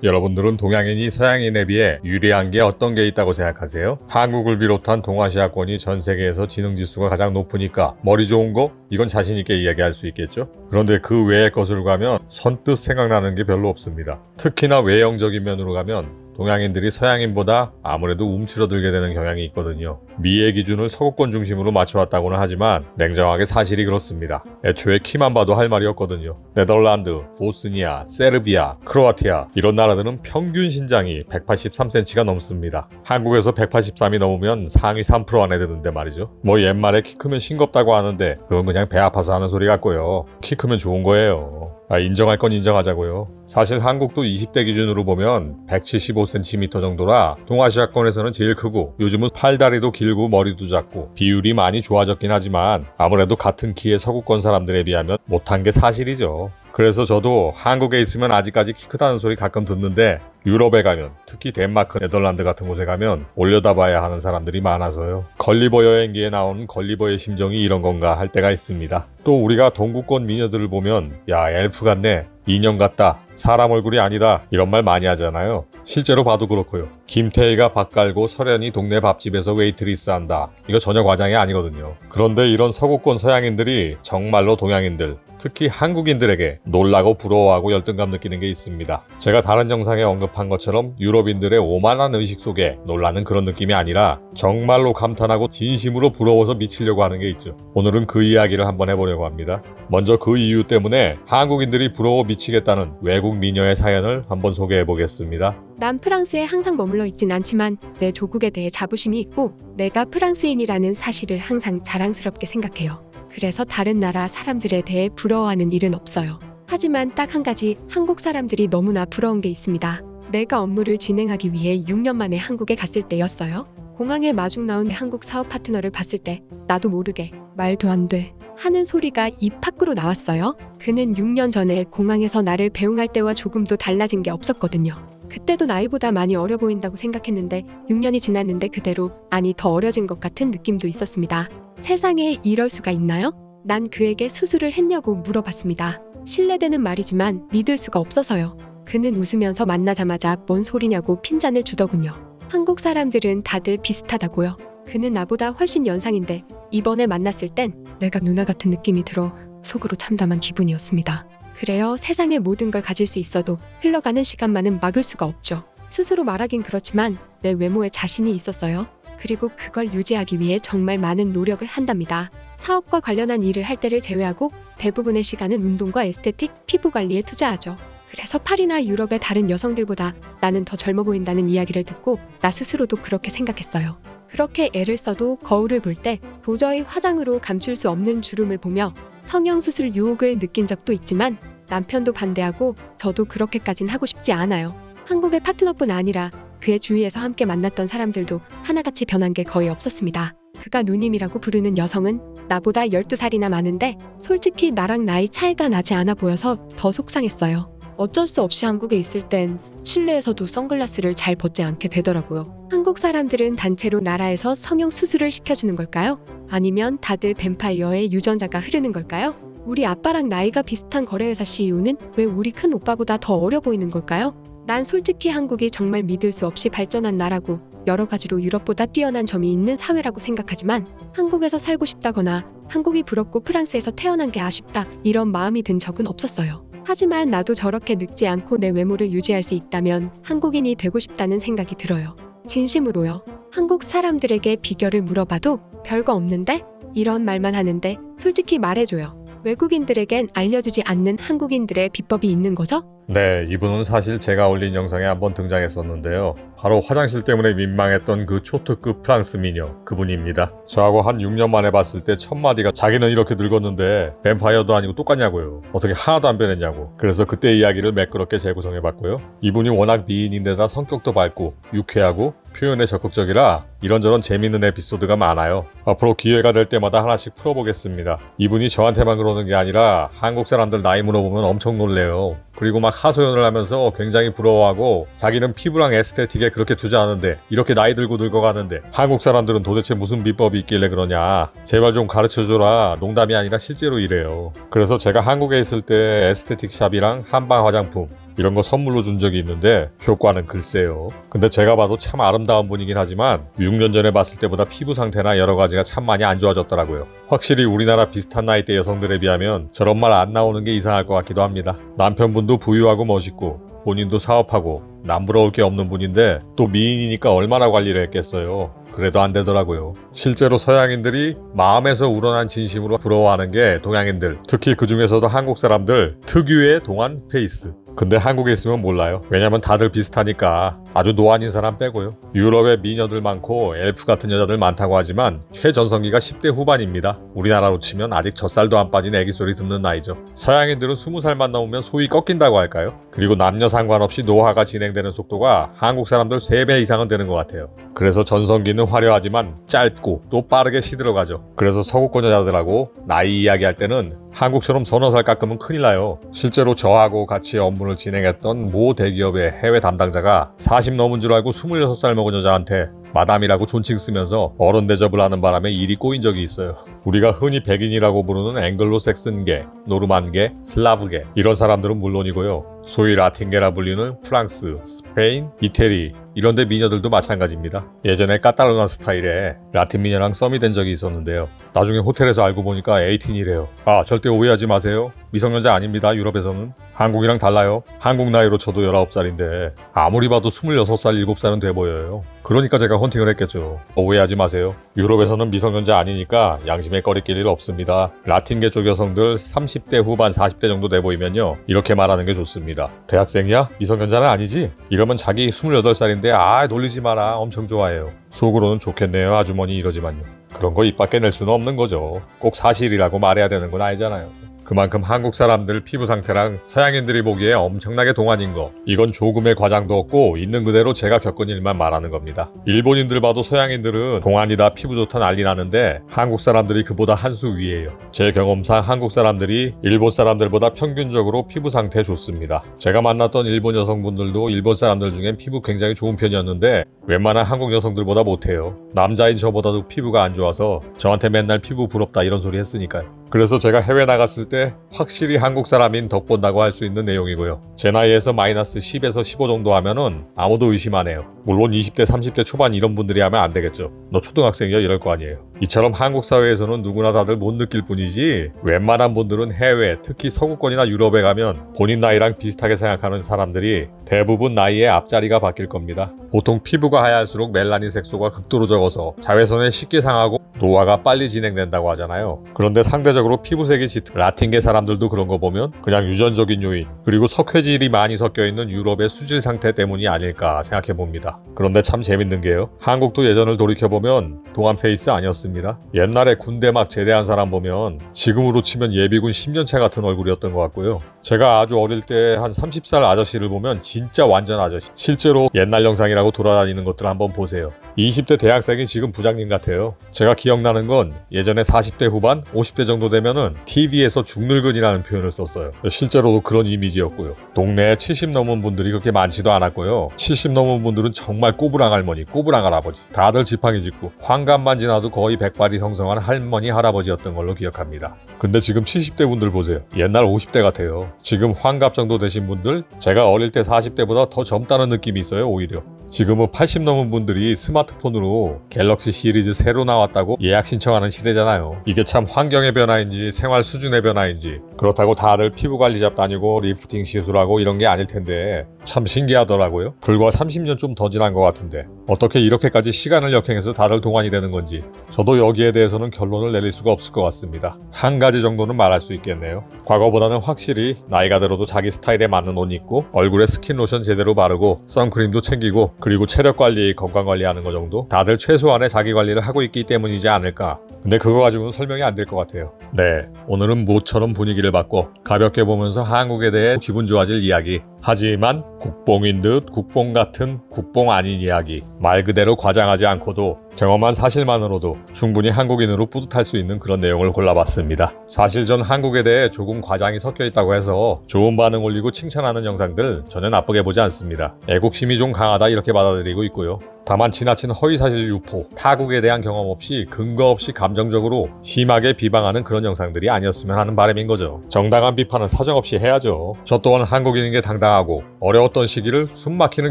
여러분들은 동양인이 서양인에 비해 유리한 게 어떤 게 있다고 생각하세요? 한국을 비롯한 동아시아권이 전 세계에서 지능지수가 가장 높으니까 머리 좋은 거? 이건 자신있게 이야기할 수 있겠죠? 그런데 그 외의 것을 가면 선뜻 생각나는 게 별로 없습니다. 특히나 외형적인 면으로 가면 동양인들이 서양인보다 아무래도 움츠러들게 되는 경향이 있거든요. 미의 기준을 서구권 중심으로 맞춰왔다고는 하지만 냉정하게 사실이 그렇습니다. 애초에 키만 봐도 할 말이 없거든요. 네덜란드, 보스니아, 세르비아, 크로아티아 이런 나라들은 평균 신장이 183cm가 넘습니다. 한국에서 183이 넘으면 상위 3% 안에 드는데 말이죠. 뭐 옛말에 키 크면 싱겁다고 하는데 그건 그냥 배 아파서 하는 소리 같고요. 키 크면 좋은 거예요. 인정할 건 인정하자고요. 사실 한국도 20대 기준으로 보면 175cm 정도라 동아시아권에서는 제일 크고 요즘은 팔다리도 길고 머리도 작고 비율이 많이 좋아졌긴 하지만 아무래도 같은 키의 서구권 사람들에 비하면 못한 게 사실이죠. 그래서 저도 한국에 있으면 아직까지 키 크다는 소리 가끔 듣는데 유럽에 가면 특히 덴마크, 네덜란드 같은 곳에 가면 올려다봐야 하는 사람들이 많아서요. 걸리버 여행기에 나오는 걸리버의 심정이 이런 건가 할 때가 있습니다. 또 우리가 동구권 미녀들을 보면 야 엘프 같네, 인형 같다, 사람 얼굴이 아니다 이런 말 많이 하잖아요. 실제로 봐도 그렇고요. 김태희가 밥 깔고 설현이 동네 밥집에서 웨이트리스 한다. 이거 전혀 과장이 아니거든요. 그런데 이런 서구권 서양인들이 정말로 동양인들, 특히 한국인들에게 놀라고 부러워하고 열등감 느끼는 게 있습니다. 제가 다른 영상에 언급한 것처럼 유럽인들의 오만한 의식 속에 놀라는 그런 느낌이 아니라 정말로 감탄하고 진심으로 부러워서 미치려고 하는 게 있죠. 오늘은 그 이야기를 한번 해보려고 합니다. 먼저 그 이유 때문에 한국인들이 부러워 미치겠다는 외국 미녀의 사연을 한번 소개해 보겠습니다. 난 프랑스에 항상 머물러 있진 않지만 내 조국에 대해 자부심이 있고 내가 프랑스인이라는 사실을 항상 자랑스럽게 생각해요. 그래서 다른 나라 사람들에 대해 부러워하는 일은 없어요. 하지만 딱 한 가지 한국 사람들이 너무나 부러운 게 있습니다. 내가 업무를 진행하기 위해 6년 만에 한국에 갔을 때였어요. 공항에 마중 나온 한국 사업 파트너를 봤을 때 나도 모르게 말도 안 돼 하는 소리가 입 밖으로 나왔어요. 그는 6년 전에 공항에서 나를 배웅할 때와 조금도 달라진 게 없었거든요. 그때도 나이보다 많이 어려 보인다고 생각했는데 6년이 지났는데 그대로, 아니 더 어려진 것 같은 느낌도 있었습니다. 세상에 이럴 수가 있나요? 난 그에게 수술을 했냐고 물어봤습니다. 실례되는 말이지만 믿을 수가 없어서요. 그는 웃으면서 만나자마자 뭔 소리냐고 핀잔을 주더군요. 한국 사람들은 다들 비슷하다고요. 그는 나보다 훨씬 연상인데 이번에 만났을 땐 내가 누나 같은 느낌이 들어 속으로 참담한 기분이었습니다. 그래요. 세상의 모든 걸 가질 수 있어도 흘러가는 시간만은 막을 수가 없죠. 스스로 말하긴 그렇지만 내 외모에 자신이 있었어요. 그리고 그걸 유지하기 위해 정말 많은 노력을 한답니다. 사업과 관련한 일을 할 때를 제외하고 대부분의 시간은 운동과 에스테틱, 피부 관리에 투자하죠. 그래서 파리나 유럽의 다른 여성들보다 나는 더 젊어 보인다는 이야기를 듣고 나 스스로도 그렇게 생각했어요. 그렇게 애를 써도 거울을 볼 때 도저히 화장으로 감출 수 없는 주름을 보며 성형수술 유혹을 느낀 적도 있지만 남편도 반대하고 저도 그렇게까진 하고 싶지 않아요. 한국의 파트너뿐 아니라 그의 주위에서 함께 만났던 사람들도 하나같이 변한 게 거의 없었습니다. 그가 누님이라고 부르는 여성은 나보다 12살이나 많은데 솔직히 나랑 나이 차이가 나지 않아 보여서 더 속상했어요. 어쩔 수 없이 한국에 있을 땐 실내에서도 선글라스를 잘 벗지 않게 되더라고요. 한국 사람들은 단체로 나라에서 성형 수술을 시켜주는 걸까요? 아니면 다들 뱀파이어의 유전자가 흐르는 걸까요? 우리 아빠랑 나이가 비슷한 거래회사 CEO는 왜 우리 큰 오빠보다 더 어려 보이는 걸까요? 난 솔직히 한국이 정말 믿을 수 없이 발전한 나라고 여러 가지로 유럽보다 뛰어난 점이 있는 사회라고 생각하지만 한국에서 살고 싶다거나 한국이 부럽고 프랑스에서 태어난 게 아쉽다 이런 마음이 든 적은 없었어요. 하지만 나도 저렇게 늙지 않고 내 외모를 유지할 수 있다면 한국인이 되고 싶다는 생각이 들어요. 진심으로요. 한국 사람들에게 비결을 물어봐도 별거 없는데? 이런 말만 하는데 솔직히 말해줘요. 외국인들에겐 알려주지 않는 한국인들의 비법이 있는 거죠? 네, 이분은 사실 제가 올린 영상에 한번 등장했었는데요. 바로 화장실 때문에 민망했던 그 초특급 프랑스 미녀, 그분입니다. 저하고 한 6년 만에 봤을 때 첫 마디가 자기는 이렇게 늙었는데 뱀파이어도 아니고 똑같냐고요. 어떻게 하나도 안 변했냐고. 그래서 그때 이야기를 매끄럽게 재구성해봤고요. 이분이 워낙 미인인데다 성격도 밝고 유쾌하고 표현에 적극적이라 이런저런 재밌는 에피소드가 많아요. 앞으로 기회가 될 때마다 하나씩 풀어보겠습니다. 이분이 저한테만 그러는 게 아니라 한국 사람들 나이 물어보면 엄청 놀래요. 그리고 막 하소연을 하면서 굉장히 부러워하고 자기는 피부랑 에스테틱에 그렇게 투자하는데 이렇게 나이 들고 늙어가는데 한국 사람들은 도대체 무슨 비법이 있길래 그러냐. 제발 좀 가르쳐줘라. 농담이 아니라 실제로 이래요. 그래서 제가 한국에 있을 때 에스테틱 샵이랑 한방 화장품 이런 거 선물로 준 적이 있는데 효과는 글쎄요. 근데 제가 봐도 참 아름다운 분이긴 하지만 6년 전에 봤을 때보다 피부 상태나 여러 가지가 참 많이 안 좋아졌더라고요. 확실히 우리나라 비슷한 나이대 여성들에 비하면 저런 말 안 나오는 게 이상할 것 같기도 합니다. 남편분도 부유하고 멋있고 본인도 사업하고 남부러울 게 없는 분인데 또 미인이니까 얼마나 관리를 했겠어요. 그래도 안 되더라고요. 실제로 서양인들이 마음에서 우러난 진심으로 부러워하는 게 동양인들, 특히 그 중에서도 한국 사람들 특유의 동안 페이스. 근데 한국에 있으면 몰라요. 왜냐면 다들 비슷하니까. 아주 노안인 사람 빼고요. 유럽에 미녀들 많고 엘프 같은 여자들 많다고 하지만 최전성기가 10대 후반입니다. 우리나라로 치면 아직 젖살도 안 빠진 애기 소리 듣는 나이죠. 서양인들은 20살만 넘으면 소위 꺾인다고 할까요? 그리고 남녀 상관없이 노화가 진행되는 속도가 한국 사람들 3배 이상은 되는 것 같아요. 그래서 전성기는 화려하지만 짧고 또 빠르게 시들어가죠. 그래서 서구권 여자들하고 나이 이야기할 때는 한국처럼 서너 살 깎으면 큰일 나요. 실제로 저하고 같이 업무를 진행했던 모 대기업의 해외 담당자가 40 넘은 줄 알고 26살 먹은 여자한테 마담이라고 존칭 쓰면서 어른 대접을 하는 바람에 일이 꼬인 적이 있어요. 우리가 흔히 백인이라고 부르는 앵글로색슨계, 노르만계, 슬라브계 이런 사람들은 물론이고요. 소위 라틴계라 불리는 프랑스, 스페인, 이태리 이런 데 미녀들도 마찬가지입니다. 예전에 까탈로나 스타일의 라틴 미녀랑 썸이 된 적이 있었는데요. 나중에 호텔에서 알고 보니까 18이래요. 아, 절대 오해하지 마세요. 미성년자 아닙니다. 유럽에서는. 한국이랑 달라요. 한국 나이로 저도 19살인데 아무리 봐도 26살, 7살은 돼 보여요. 그러니까 제가 헌팅을 했겠죠. 오해하지 마세요. 유럽에서는 미성년자 아니니까 양심에 꺼리낄 일 없습니다. 라틴계 쪽 여성들 30대 후반, 40대 정도 돼 보이면요. 이렇게 말하는 게 좋습니다. 대학생이야? 미성년자는 아니지? 이러면 자기 28살인데 놀리지 마라. 엄청 좋아해요. 속으로는 좋겠네요. 아주머니 이러지만요. 그런 거 입 밖에 낼 수는 없는 거죠. 꼭 사실이라고 말해야 되는 건 아니잖아요. 그만큼 한국 사람들 피부 상태랑 서양인들이 보기에 엄청나게 동안인 거, 이건 조금의 과장도 없고 있는 그대로 제가 겪은 일만 말하는 겁니다. 일본인들 봐도 서양인들은 동안이다 피부 좋다 난리 나는데 한국 사람들이 그보다 한 수 위에요. 제 경험상 한국 사람들이 일본 사람들보다 평균적으로 피부 상태 좋습니다. 제가 만났던 일본 여성분들도 일본 사람들 중엔 피부 굉장히 좋은 편이었는데 웬만한 한국 여성들보다 못해요. 남자인 저보다도 피부가 안 좋아서 저한테 맨날 피부 부럽다 이런 소리 했으니까요. 그래서 제가 해외 나갔을 때 확실히 한국 사람인 덕본다고 할 수 있는 내용이고요. 제 나이에서 마이너스 10에서 15 정도 하면은 아무도 의심 안 해요. 물론 20대 30대 초반 이런 분들이 하면 안 되겠죠. 너 초등학생이야 이럴 거 아니에요. 이처럼 한국 사회에서는 누구나 다들 못 느낄 뿐이지 웬만한 분들은 해외, 특히 서구권이나 유럽에 가면 본인 나이랑 비슷하게 생각하는 사람들이 대부분 나이의 앞자리가 바뀔 겁니다. 보통 피부가 하얄수록 멜라닌 색소가 극도로 적어서 자외선에 쉽게 상하고 노화가 빨리 진행된다고 하잖아요. 그런데 상대적으로 피부색이 짙은 라틴계 사람들도 그런 거 보면 그냥 유전적인 요인 그리고 석회질이 많이 섞여있는 유럽의 수질 상태 때문이 아닐까 생각해봅니다. 그런데 참 재밌는 게요. 한국도 예전을 돌이켜보면 동안 페이스 아니었습니다. 옛날에 군대 막 제대한 사람 보면 지금으로 치면 예비군 10년차 같은 얼굴이었던 것 같고요. 제가 아주 어릴 때 한 30살 아저씨를 보면 진짜 완전 아저씨. 실제로 옛날 영상이라고 돌아다니는 것들 한번 보세요. 20대 대학생이 지금 부장님 같아요. 제가 기억나는 건 예전에 40대 후반, 50대 정도 되면은 TV에서 중늙은이라는 표현을 썼어요. 실제로도 그런 이미지였고요. 동네에 70 넘은 분들이 그렇게 많지도 않았고요. 70 넘은 분들은 정말 꼬부랑 할머니, 꼬부랑 할아버지 다들 지팡이 짚고 환갑만 지나도 거의 백발이 성성한 할머니, 할아버지였던 걸로 기억합니다. 근데 지금 70대 분들 보세요. 옛날 50대 같아요. 지금 환갑 정도 되신 분들 제가 어릴 때 40대보다 더 젊다는 느낌이 있어요. 오히려 지금은 80 넘은 분들이 스마트폰으로 갤럭시 시리즈 새로 나왔다고 예약 신청하는 시대잖아요. 이게 참 환경의 변화인지 생활 수준의 변화인지 그렇다고 다들 피부관리샵 다니고 리프팅 시술하고 이런 게 아닐 텐데 참 신기하더라고요. 불과 30년 좀 더 지난 것 같은데 어떻게 이렇게까지 시간을 역행해서 다들 동안이 되는 건지 저도 여기에 대해서는 결론을 내릴 수가 없을 것 같습니다. 한 가지 정도는 말할 수 있겠네요. 과거보다는 확실히 나이가 들어도 자기 스타일에 맞는 옷 입고 얼굴에 스킨로션 제대로 바르고 선크림도 챙기고 그리고 체력관리, 건강관리하는 거 정도 다들 최소한의 자기관리를 하고 있기 때문이지 않을까. 근데 그거 가지고는 설명이 안 될 것 같아요. 네, 오늘은 모처럼 분위기를 바꿔 가볍게 보면서 한국에 대해 기분 좋아질 이야기 하지만 국뽕인 듯 국뽕 같은 국뽕 아닌 이야기, 말 그대로 과장하지 않고도 경험한 사실만으로도 충분히 한국인으로 뿌듯할 수 있는 그런 내용을 골라봤습니다. 사실 전 한국에 대해 조금 과장이 섞여 있다고 해서 좋은 반응 올리고 칭찬하는 영상들 전혀 나쁘게 보지 않습니다. 애국심이 좀 강하다 이렇게 받아들이고 있고요. 다만 지나친 허위사실 유포, 타국에 대한 경험 없이 근거 없이 감정적으로 심하게 비방하는 그런 영상들이 아니었으면 하는 바람인 거죠. 정당한 비판은 사정없이 해야죠. 저 또한 한국인인 게 당당하고 어려웠던 시기를 숨막히는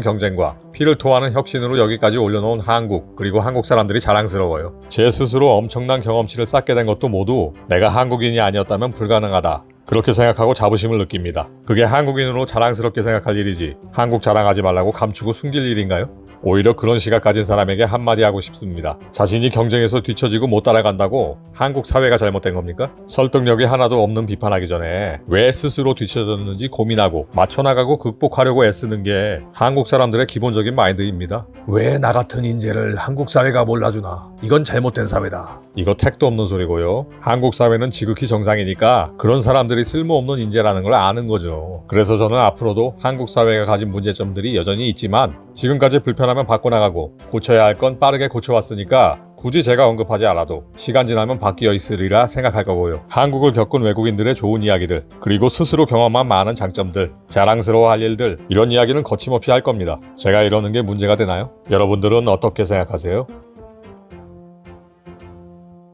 경쟁과 피를 토하는 혁신으로 여기까지 올려놓은 한국, 그리고 한국 사람들이 자랑스러워요. 제 스스로 엄청난 경험치를 쌓게 된 것도 모두 내가 한국인이 아니었다면 불가능하다, 그렇게 생각하고 자부심을 느낍니다. 그게 한국인으로 자랑스럽게 생각할 일이지 한국 자랑하지 말라고 감추고 숨길 일인가요? 오히려 그런 시각 가진 사람에게 한마디 하고 싶습니다. 자신이 경쟁에서 뒤처지고 못 따라간다고 한국 사회가 잘못된 겁니까? 설득력이 하나도 없는 비판하기 전에 왜 스스로 뒤처졌는지 고민하고 맞춰나가고 극복하려고 애쓰는 게 한국 사람들의 기본적인 마인드입니다. 왜 나 같은 인재를 한국 사회가 몰라주나? 이건 잘못된 사회다. 이거 택도 없는 소리고요. 한국 사회는 지극히 정상이니까 그런 사람들이 쓸모없는 인재라는 걸 아는 거죠. 그래서 저는 앞으로도 한국 사회가 가진 문제점들이 여전히 있지만 지금까지 불편하면 바꿔나가고 고쳐야 할 건 빠르게 고쳐왔으니까 굳이 제가 언급하지 않아도 시간 지나면 바뀌어 있으리라 생각할 거고요. 한국을 겪은 외국인들의 좋은 이야기들, 그리고 스스로 경험한 많은 장점들, 자랑스러워할 일들, 이런 이야기는 거침없이 할 겁니다. 제가 이러는 게 문제가 되나요? 여러분들은 어떻게 생각하세요?